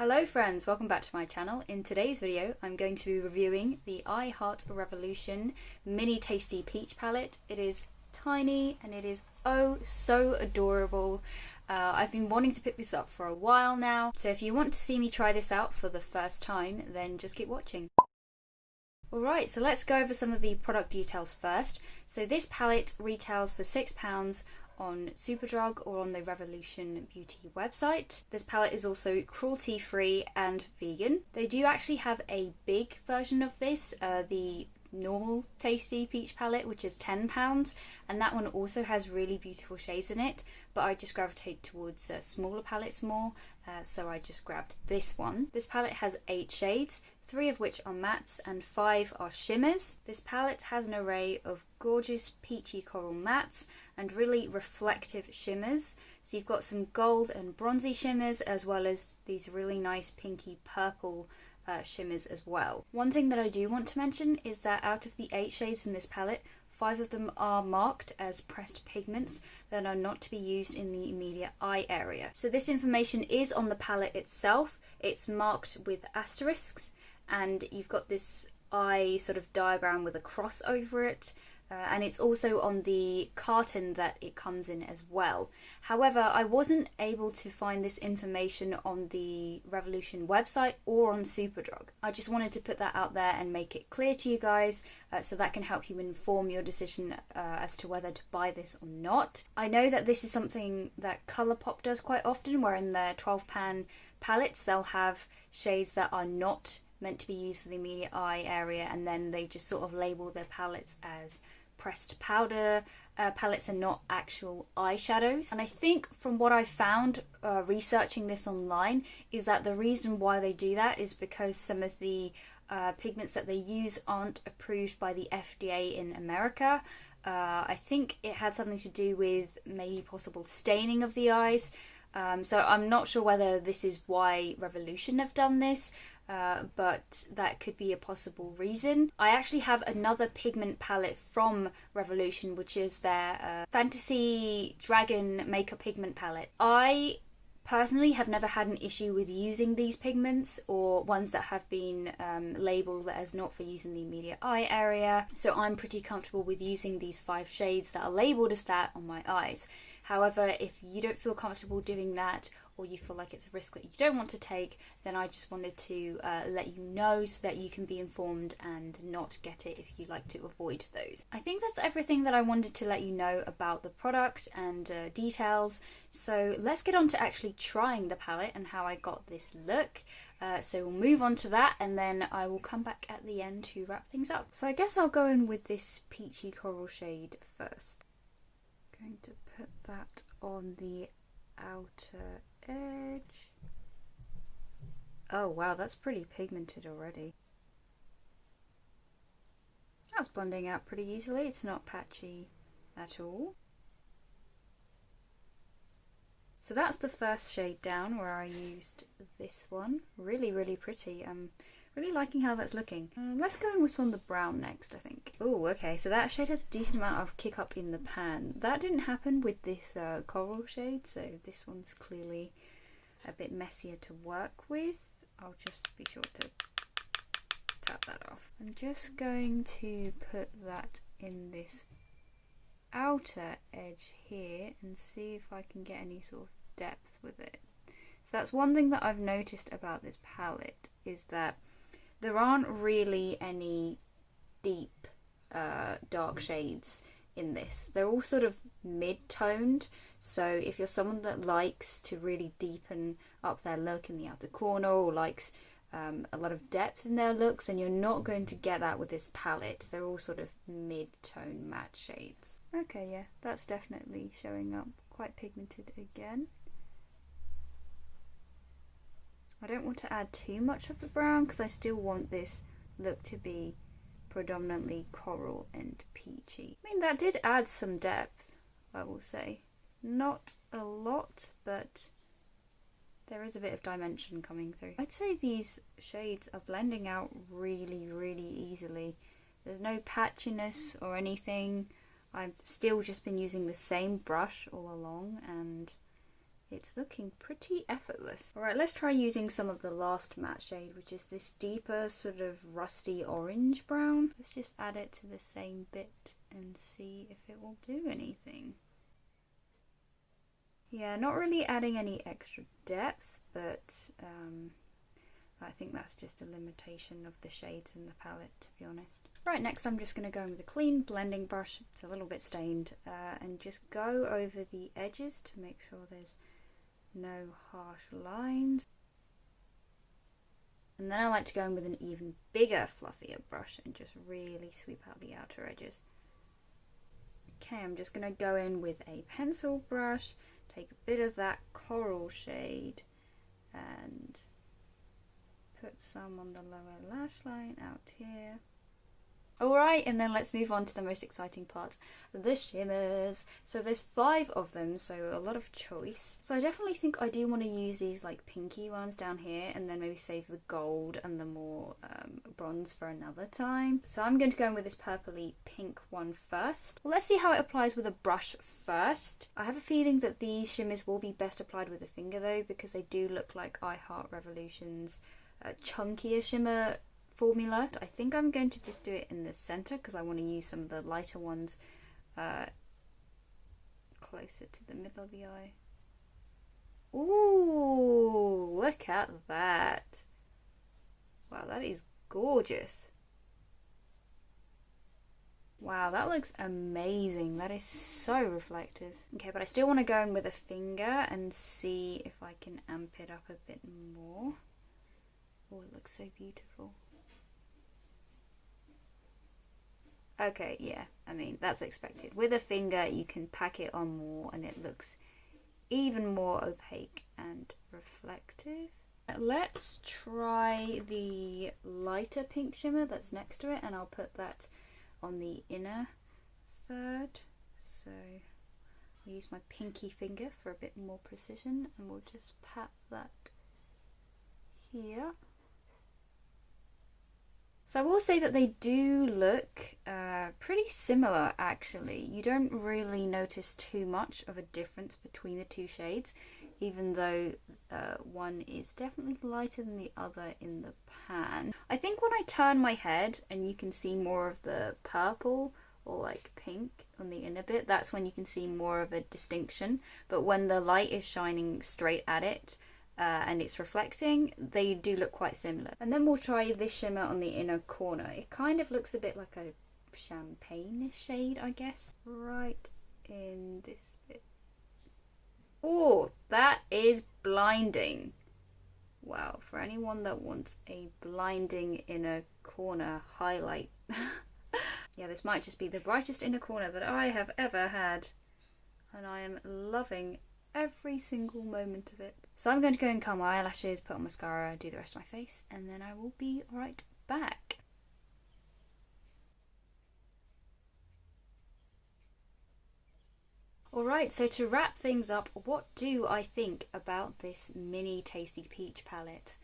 Hello friends, welcome back to my channel. In today's video I'm going to be reviewing the iheartrevolution Mini Tasty Peach Palette. It is tiny and it is oh so adorable. I've been wanting to pick this up for a while now, so if you want to see me try this out for the first time then just keep watching. Alright, so let's go over some of the product details first. So this palette retails for £6 on Superdrug or on the Revolution Beauty website. This palette is also cruelty free and vegan. They do actually have a big version of this, the normal tasty peach palette, which is £10, and that one also has really beautiful shades in it, but I just gravitate towards smaller palettes more, so I just grabbed this one. This palette has 8 shades, 3 of which are mattes and 5 are shimmers. This palette has an array of gorgeous peachy coral mattes and really reflective shimmers. So you've got some gold and bronzy shimmers as well as these really nice pinky purple shimmers as well. One thing that I do want to mention is that out of the 8 shades in this palette, 5 of them are marked as pressed pigments that are not to be used in the immediate eye area. So this information is on the palette itself. It's marked with asterisks, and you've got this eye sort of diagram with a cross over it, and it's also on the carton that it comes in as well. However, I wasn't able to find this information on the Revolution website or on Superdrug. I just wanted to put that out there and make it clear to you guys, so that can help you inform your decision as to whether to buy this or not. I know that this is something that Colourpop does quite often, where in their 12-pan palettes they'll have shades that are not meant to be used for the immediate eye area, and then they just sort of label their palettes as pressed powder palettes and not actual eyeshadows. And I think from what I found researching this online is that the reason why they do that is because some of the pigments that they use aren't approved by the FDA in America. I think it had something to do with maybe possible staining of the eyes. So I'm not sure whether this is why Revolution have done this, but that could be a possible reason. I actually have another pigment palette from Revolution, which is their Fantasy Dragon Makeup Pigment Palette. I personally have never had an issue with using these pigments, or ones that have been labelled as not for use in the immediate eye area, so I'm pretty comfortable with using these 5 shades that are labelled as that on my eyes. However, if you don't feel comfortable doing that, or you feel like it's a risk that you don't want to take, then I just wanted to let you know so that you can be informed and not get it if you like to avoid those. I think that's everything that I wanted to let you know about the product and details, so let's get on to actually trying the palette and how I got this look. So we'll move on to that, and then I will come back at the end to wrap things up. So I guess I'll go in with this peachy coral shade first. Going to put that on the outer edge. Oh wow, that's pretty pigmented already. That's blending out pretty easily. It's not patchy at all. So that's the first shade down, where I used this one. Really pretty. Really liking how that's looking. Let's go in with some of the brown next, I think. Oh, okay, so that shade has a decent amount of kick up in the pan. That didn't happen with this coral shade, so this one's clearly a bit messier to work with. I'll just be sure to tap that off. I'm just going to put that in this outer edge here and see if I can get any sort of depth with it. So that's one thing that I've noticed about this palette, is that there aren't really any deep dark shades in this. They're all sort of mid-toned, so if you're someone that likes to really deepen up their look in the outer corner, or likes a lot of depth in their looks, then you're not going to get that with this palette. They're all sort of mid-tone matte shades. Okay, yeah, that's definitely showing up quite pigmented again. I don't want to add too much of the brown because I still want this look to be predominantly coral and peachy. I mean, that did add some depth, I will say. Not a lot, but there is a bit of dimension coming through. I'd say these shades are blending out really easily. There's no patchiness or anything. I've still just been using the same brush all along, and it's looking pretty effortless. Alright, let's try using some of the last matte shade, which is this deeper sort of rusty orange brown. Let's just add it to the same bit and see if it will do anything. Yeah, not really adding any extra depth, but I think that's just a limitation of the shades in the palette, to be honest. Right, next I'm just going to go in with a clean blending brush. It's a little bit stained, and just go over the edges to make sure there's no harsh lines. And then I like to go in with an even bigger, fluffier brush and just really sweep out the outer edges. Okay, I'm just going to go in with a pencil brush, take a bit of that coral shade and put some on the lower lash line out here. Alright, and then let's move on to the most exciting part, the shimmers. So there's 5 of them, so a lot of choice. So I definitely think I do want to use these like pinky ones down here and then maybe save the gold and the more bronze for another time. So I'm going to go in with this purpley pink one first. Well, let's see how it applies with a brush first. I have a feeling that these shimmers will be best applied with a finger though, because they do look like iHeartRevolution's chunkier shimmer formula. I think I'm going to just do it in the center because I want to use some of the lighter ones closer to the middle of the eye. Ooh, look at that. Wow, that is gorgeous. Wow, that looks amazing. That is so reflective. Okay, but I still want to go in with a finger and see if I can amp it up a bit more. Oh, it looks so beautiful. Okay, yeah, I mean, that's expected. With a finger, you can pack it on more and it looks even more opaque and reflective. Let's try the lighter pink shimmer that's next to it, and I'll put that on the inner third. So I'll use my pinky finger for a bit more precision and we'll just pat that here. So I will say that they do look pretty similar actually. You don't really notice too much of a difference between the two shades, even though one is definitely lighter than the other in the pan. I think when I turn my head and you can see more of the purple or like pink on the inner bit, that's when you can see more of a distinction. But when the light is shining straight at it, and it's reflecting, they do look quite similar. And then we'll try this shimmer on the inner corner. It kind of looks a bit like a champagne shade, I guess, right in this bit. Oh, that is blinding. Wow, for anyone that wants a blinding inner corner highlight. Yeah, this might just be the brightest inner corner that I have ever had, and I am loving every single moment of it. So I'm going to go and curl my eyelashes, put on mascara, do the rest of my face, and then I will be right back. Alright, so to wrap things up, what do I think about this mini Tasty Peach palette?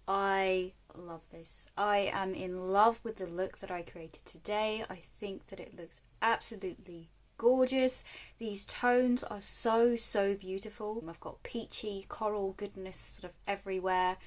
I love this. I am in love with the look that I created today. I think that it looks absolutely gorgeous. These tones are so beautiful. I've got peachy, coral goodness sort of everywhere.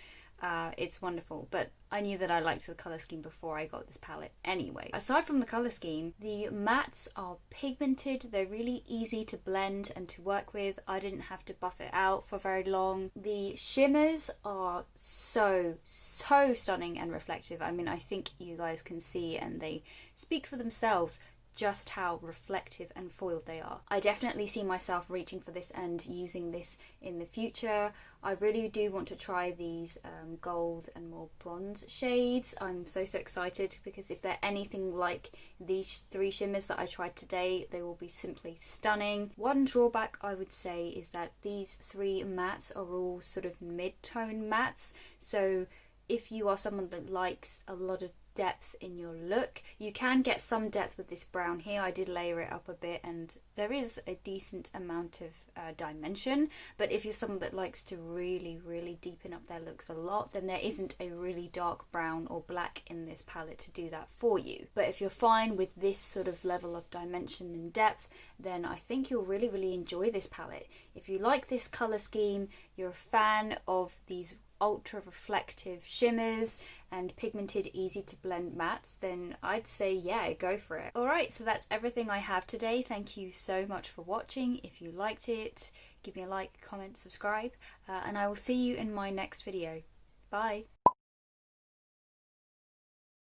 It's wonderful, but I knew that I liked the colour scheme before I got this palette anyway. Aside from the colour scheme, the mattes are pigmented. They're really easy to blend and to work with. I didn't have to buff it out for very long. The shimmers are so stunning and reflective. I mean, I think you guys can see and they speak for themselves just how reflective and foiled they are. I definitely see myself reaching for this and using this in the future. I really do want to try these gold and more bronze shades. I'm so excited because if they're anything like these 3 shimmers that I tried today, they will be simply stunning. One drawback I would say is that these 3 mattes are all sort of mid-tone mattes, so if you are someone that likes a lot of depth in your look. You can get some depth with this brown here. I did layer it up a bit and there is a decent amount of dimension, but if you're someone that likes to really deepen up their looks a lot, then there isn't a really dark brown or black in this palette to do that for you. But if you're fine with this sort of level of dimension and depth, then I think you'll really enjoy this palette. If you like this colour scheme, you're a fan of these ultra reflective shimmers and pigmented easy to blend mattes, then I'd say yeah, go for it. Alright, so that's everything I have today. Thank you so much for watching. If you liked it, give me a like, comment, subscribe, and I will see you in my next video. Bye!